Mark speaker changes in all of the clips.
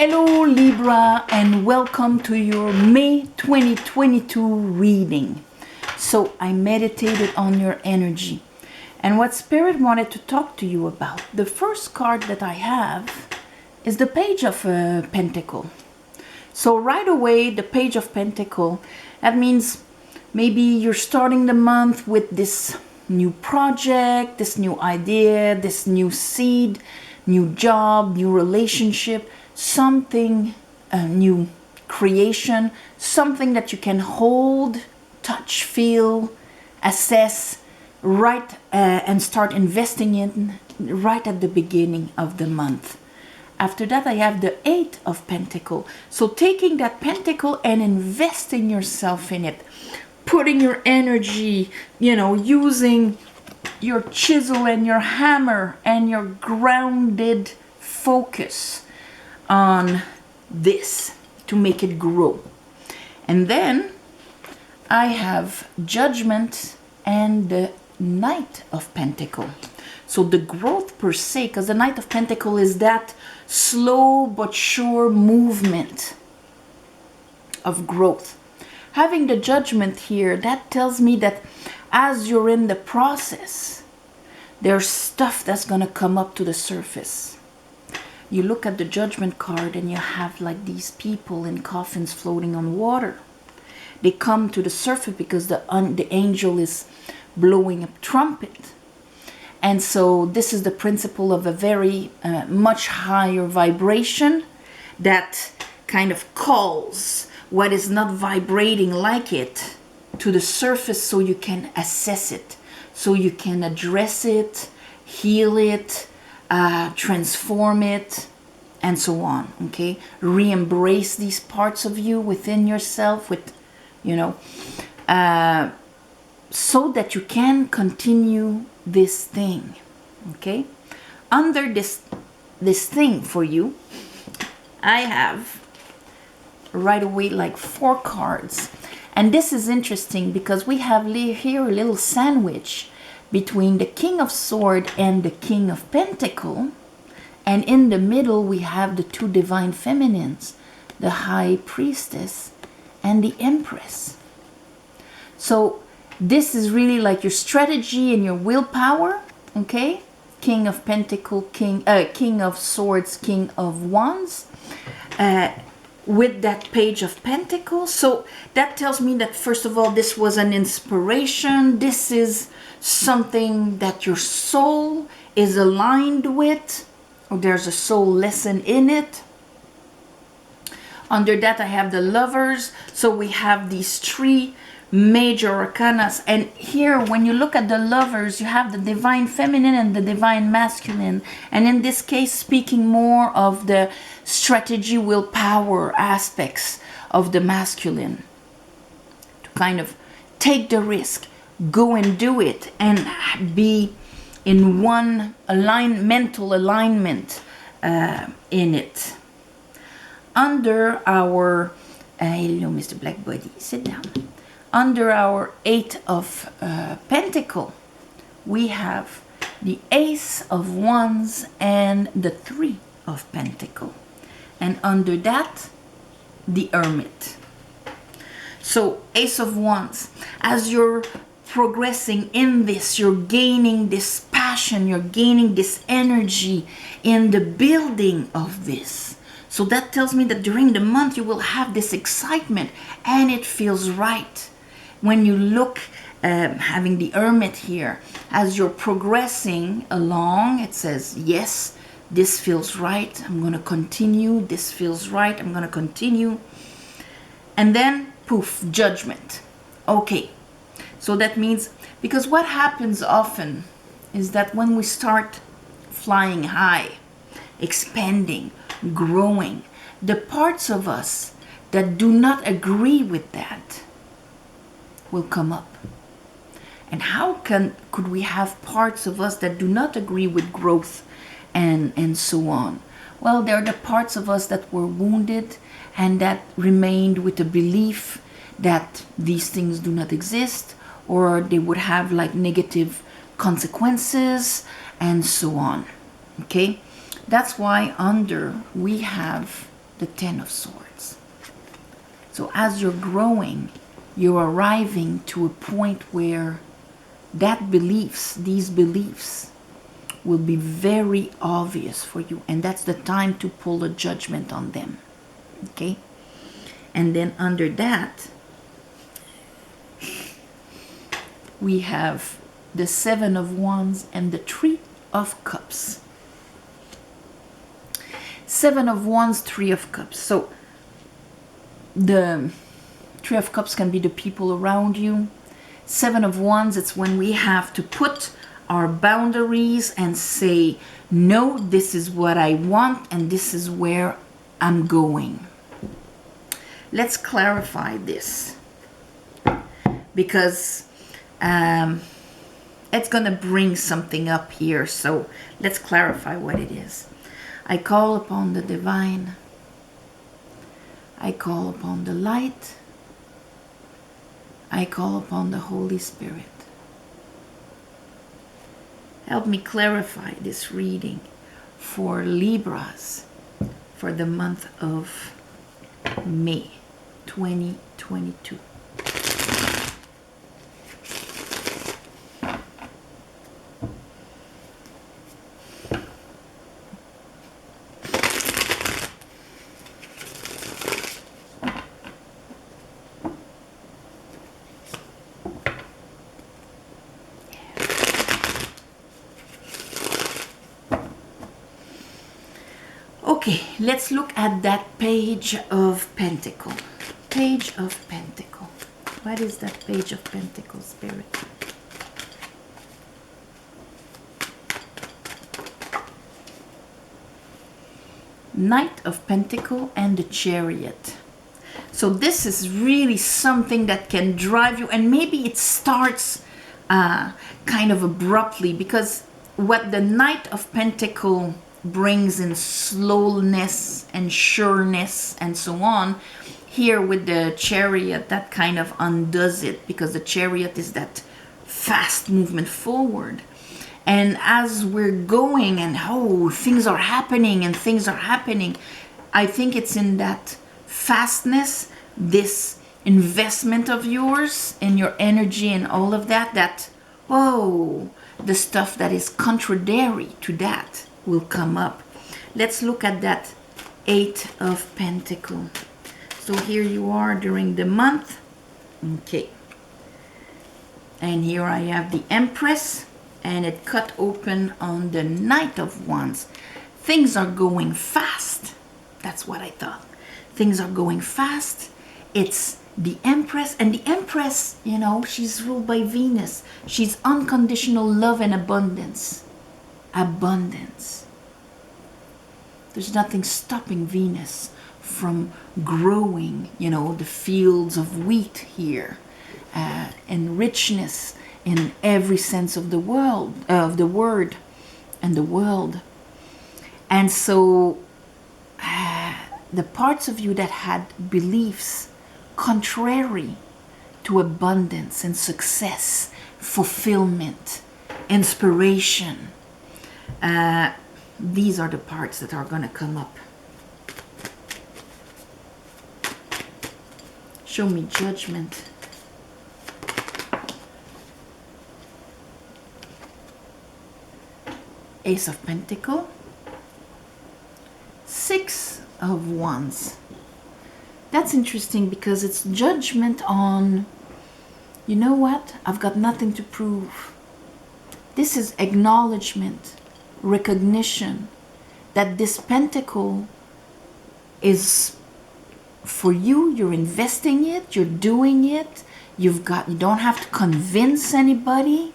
Speaker 1: Hello Libra, and welcome to your May 2022 reading. So I meditated on your energy and what Spirit wanted to talk to you about. The first card that I have is the Page of Pentacle. So right away, the Page of Pentacle, that means maybe you're starting the month with this new project, this new idea, this new seed, new job, new relationship, something, new creation, something that you can hold, touch, feel, assess, right, and start investing in right at the beginning of the month. After that, I have the Eight of Pentacle. So taking that pentacle and investing yourself in it, putting your energy, using your chisel and your hammer and your grounded focus on this to make it grow. And then I have Judgment and the Knight of Pentacle. So the growth per se, because the Knight of Pentacle is that slow but sure movement of growth. Having the Judgment here, that tells me that as you're in the process, there's stuff that's going to come up to the surface. You look at the Judgment card and you have like these people in coffins floating on water. They come to the surface because the angel is blowing a trumpet. And so this is the principle of a very much higher vibration that kind of calls what is not vibrating like it to the surface so you can assess it, so you can address it, heal it, transform it, and so on. Okay, re-embrace these parts of you within yourself, with so that you can continue this thing. Okay, under this thing for you, I have right away like 4 cards. And this is interesting because we have here a little sandwich between the King of Swords and the King of Pentacle. And in the middle, we have the 2 divine feminines, the High Priestess and the Empress. So this is really like your strategy and your willpower, okay? King of Pentacle, King of Swords, King of Wands. With that Page of Pentacles. So that tells me that, first of all, this was an inspiration. This is something that your soul is aligned with, or there's a soul lesson in it. Under that, I have the Lovers. So we have these 3 major arcanas. And here, when you look at the Lovers, you have the divine feminine and the divine masculine. And in this case, speaking more of the strategy, willpower aspects of the masculine. To kind of take the risk, go and do it, and be in one mental alignment in it. Under our, hello Mr. Black Body, sit down. Under our 8 of Pentacle, we have the Ace of Wands and the 3 of Pentacle. And under that, the Hermit. So, Ace of Wands, as you're progressing in this, you're gaining this passion, you're gaining this energy in the building of this. So that tells me that during the month, you will have this excitement and it feels right. When you look, having the Hermit here, as you're progressing along, it says, yes, this feels right, I'm going to continue. This feels right, I'm going to continue. And then, poof, Judgment. Okay, so that means, because what happens often is that when we start flying high, expanding, growing, the parts of us that do not agree with that will come up. And how could we have parts of us that do not agree with growth and so on? Well, they're the parts of us that were wounded and that remained with the belief that these things do not exist, or they would have like negative consequences and so on. Okay, that's why under we have the Ten of Swords. So as you're growing, you're arriving to a point where these beliefs will be very obvious for you, and that's the time to pull a judgment on them. Okay? And then under that, we have the Seven of Wands and the Three of Cups. Seven of Wands, Three of Cups. So the Three of Cups can be the people around you. Seven of Wands, it's when we have to put our boundaries and say, no, this is what I want and this is where I'm going. Let's clarify this, because it's going to bring something up here. So let's clarify what it is. I call upon the divine. I call upon the light. I call upon the Holy Spirit. Help me clarify this reading for Libras for the month of May 2022. Okay, let's look at that Page of Pentacle. Page of Pentacle. What is that Page of Pentacle, Spirit? Knight of Pentacle and the Chariot. So this is really something that can drive you, and maybe it starts kind of abruptly, because what the Knight of Pentacle brings in slowness and sureness and so on, here with the Chariot, that kind of undoes it, because the Chariot is that fast movement forward. And as we're going and things are happening, I think it's in that fastness, this investment of yours in your energy and all of that, the stuff that is contrary to that will come up. Let's look at that Eight of Pentacle. So here you are during the month. Okay. And here I have the Empress, and it cut open on the Knight of Wands. Things are going fast. That's what I thought. Things are going fast. It's the Empress, and the Empress, you know, she's ruled by Venus. She's unconditional love and abundance. Abundance. There's nothing stopping Venus from growing, you know, the fields of wheat here, and richness in every sense of the world, of the word and the world. And so the parts of you that had beliefs contrary to abundance and success, fulfillment, inspiration, these are the parts that are going to come up. Show me judgment. Ace of Pentacle. Six of Wands. That's interesting, because it's judgment on, you know what, I've got nothing to prove. This is acknowledgement, recognition that this pentacle is for you. You're investing it, you're doing it, you don't have to convince anybody.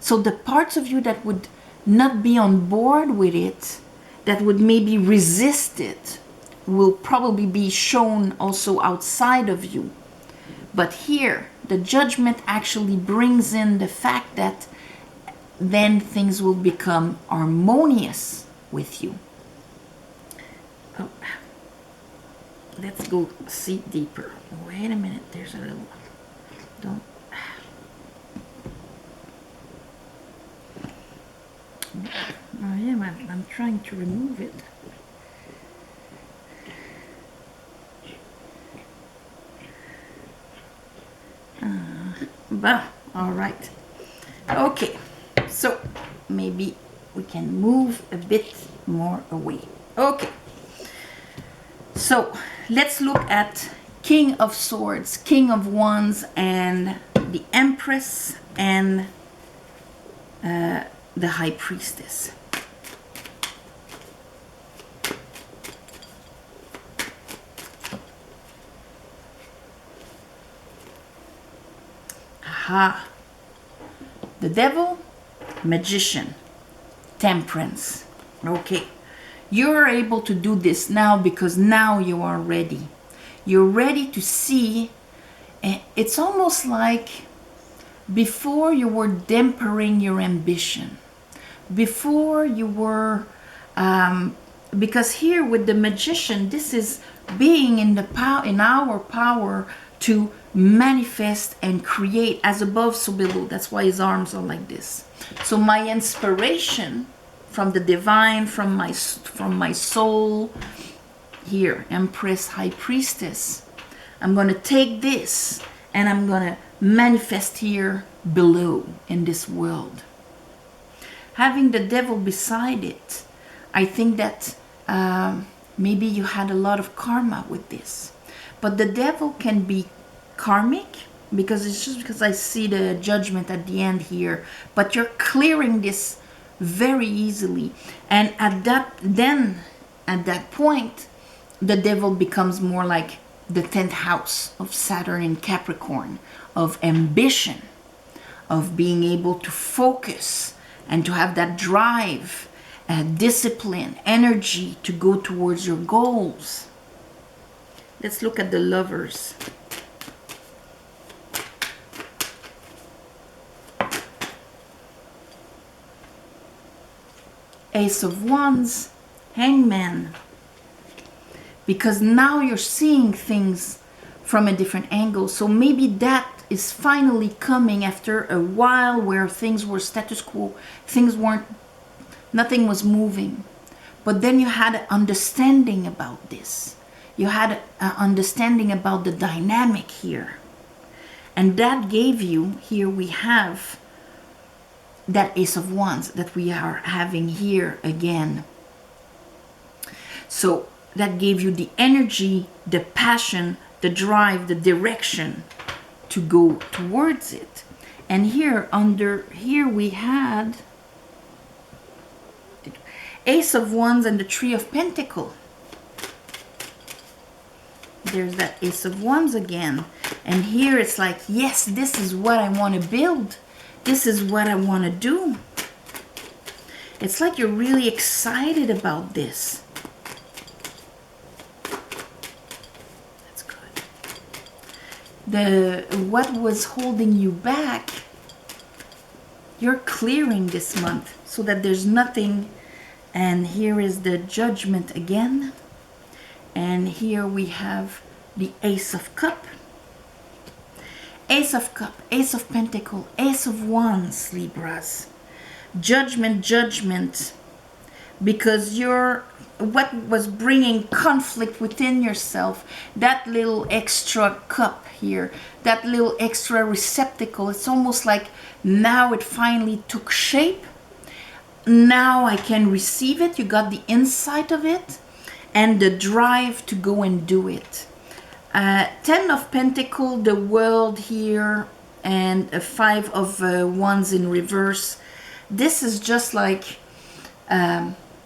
Speaker 1: So the parts of you that would not be on board with it, that would maybe resist it, will probably be shown also outside of you. But here, the judgment actually brings in the fact that then things will become harmonious with you. Oh, let's go see deeper. Wait a minute, there's a little, don't. Oh yeah, I'm trying to remove it. Bah, all right. Okay, so maybe we can move a bit more away. Okay, so let's look at King of Swords, King of Wands, and the Empress, and the High Priestess. Aha. The Devil, Magician, Temperance. Okay. You're able to do this now because now you are ready. You're ready to see. It's almost like before you were tempering your ambition. Before you were, because here with the Magician, this is being in the power, in our power to manifest and create, as above so below. That's why his arms are like this. So my inspiration from the divine, from my soul, here, Empress, High Priestess, I'm going to take this and I'm going to manifest here below in this world. Having the Devil beside it, I think that maybe you had a lot of karma with this. But the Devil can be karmic, because it's just because I see the Judgment at the end here. But you're clearing this very easily. And at that point, the Devil becomes more like the 10th house of Saturn in Capricorn, of ambition, of being able to focus and to have that drive, discipline, energy to go towards your goals. Let's look at the Lovers. Ace of Wands, Hangman. Because now you're seeing things from a different angle. So maybe that is finally coming after a while where things were status quo. Things weren't, nothing was moving. But then you had an understanding about this. You had an understanding about the dynamic here. And that gave you, here we have that Ace of Wands that we are having here again. So that gave you the energy, the passion, the drive, the direction to go towards it. And here we had Ace of Wands and the Three of Pentacles. There's that Ace of Wands again. And here it's like, yes, this is what I want to build. This is what I want to do. It's like you're really excited about this. That's good. What was holding you back, you're clearing this month so that there's nothing. And here is the Judgment again. And here we have the Ace of Cups. Ace of Cups, Ace of Pentacles, Ace of Wands, Libras. Judgment, judgment. Because you're, what was bringing conflict within yourself, that little extra cup here, that little extra receptacle, it's almost like now it finally took shape. Now I can receive it. You got the insight of it and the drive to go and do it. 10 of Pentacles, the World here, and a 5 of Wands in reverse. This is just like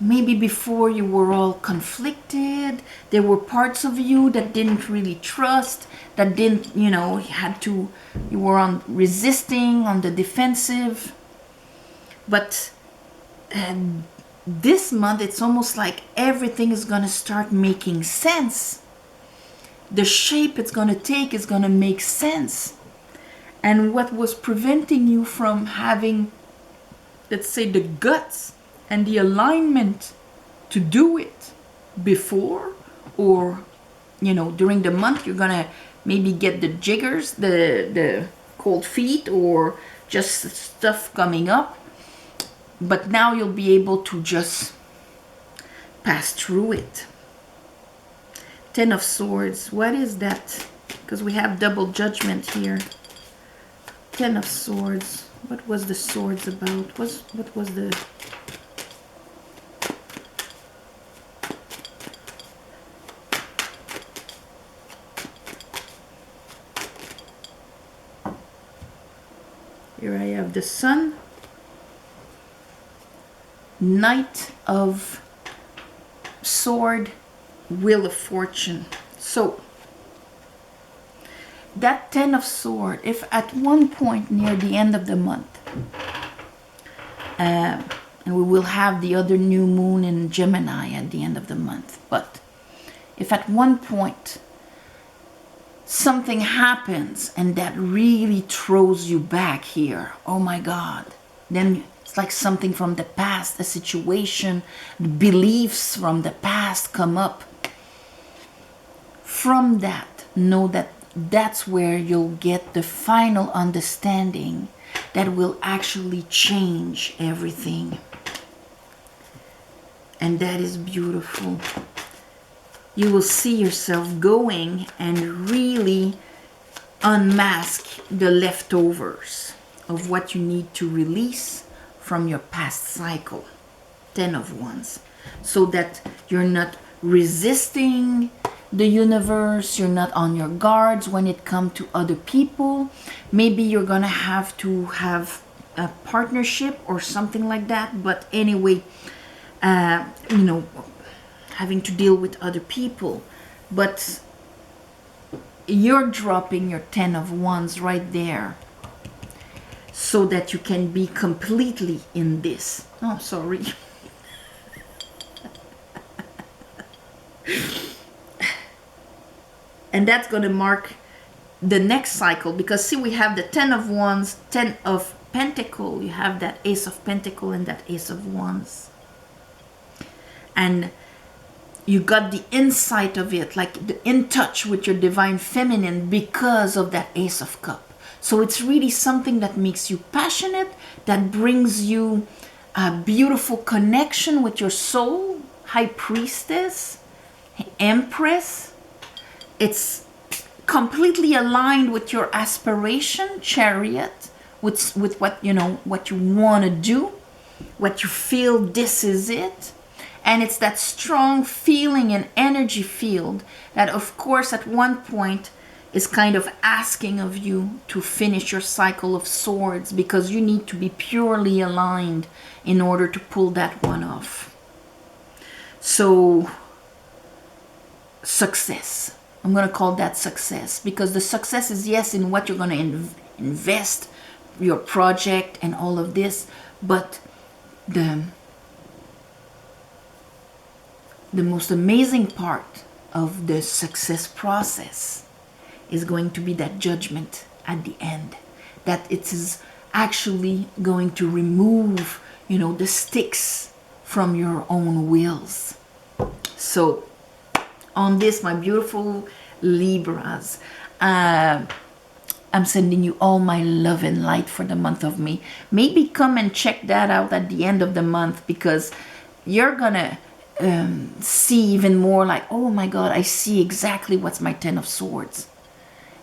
Speaker 1: maybe before you were all conflicted. There were parts of you that didn't really trust, that didn't, you were on resisting, on the defensive. But this month, it's almost like everything is going to start making sense. The shape it's going to take is going to make sense. And what was preventing you from having, let's say, the guts and the alignment to do it before, or, during the month, you're going to maybe get the jiggers, the cold feet, or just stuff coming up. But now you'll be able to just pass through it. 10 of Swords. What is that? Because we have double Judgment here. Ten of Swords. What was the swords about? What was the... Here I have the Sun. Knight of Sword, Wheel of Fortune. So that Ten of Sword, if at one point near the end of the month, and we will have the other new moon in Gemini at the end of the month, but if at one point something happens and that really throws you back here, oh my God, then it's like something from the past, a situation, beliefs from the past come up. From that, know that that's where you'll get the final understanding that will actually change everything. And that is beautiful. You will see yourself going and really unmask the leftovers of what you need to release from your past cycle. 10 of Wands. So that you're not resisting the universe, you're not on your guards when it comes to other people. Maybe you're gonna have to have a partnership or something like that, but anyway, you know, having to deal with other people. But you're dropping your 10 of Wands right there so that you can be completely in this. Oh, sorry. And that's going to mark the next cycle, because see, we have the 10 of Wands, 10 of Pentacle, you have that Ace of Pentacle and that Ace of Wands. And you got the insight of it, like in touch with your divine feminine because of that Ace of Cup. So it's really something that makes you passionate, that brings you a beautiful connection with your soul, High Priestess, Empress. It's completely aligned with your aspiration, Chariot, with what you know, what you want to do, what you feel this is it. And it's that strong feeling and energy field that, of course, at one point is kind of asking of you to finish your cycle of swords, because you need to be purely aligned in order to pull that one off. So, success. I'm going to call that success, because the success is, yes, in what you're going to invest, your project and all of this, but the most amazing part of the success process is going to be that judgment at the end, that it is actually going to remove, you know, the sticks from your own wills. So on this, my beautiful Libras, I'm sending you all my love and light for the month of May. Maybe come and check that out at the end of the month, because you're gonna see even more like, oh my God, I see exactly what's my 10 of Swords.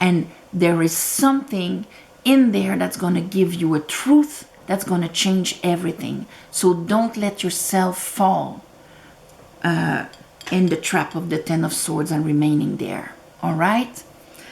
Speaker 1: And there is something in there that's going to give you a truth that's going to change everything. So don't let yourself fall in the trap of the 10 of Swords and remaining there. All right?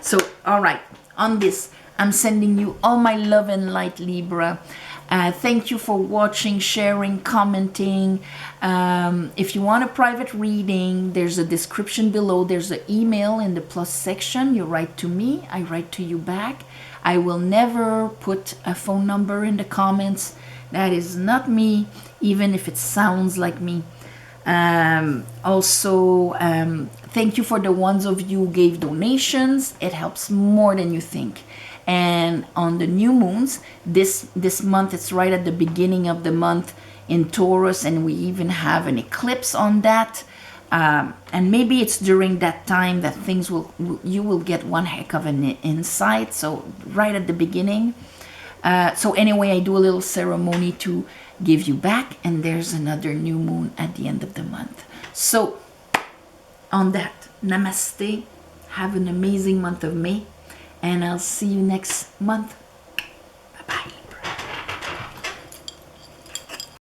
Speaker 1: So, all right. On this, I'm sending you all my love and light, Libra. Thank you for watching, sharing, commenting. If you want a private reading, there's a description below. There's an email in the plus section. You write to me, I write to you back. I will never put a phone number in the comments. That is not me, even if it sounds like me. Also, thank you for the ones of you who gave donations. It helps more than you think. And on the new moons, this month, it's right at the beginning of the month in Taurus, and we even have an eclipse on that. And maybe it's during that time that things you will get one heck of an insight. So right at the beginning. So anyway, I do a little ceremony to give you back, and there's another new moon at the end of the month. So on that, namaste. Have an amazing month of May. And I'll see you next month.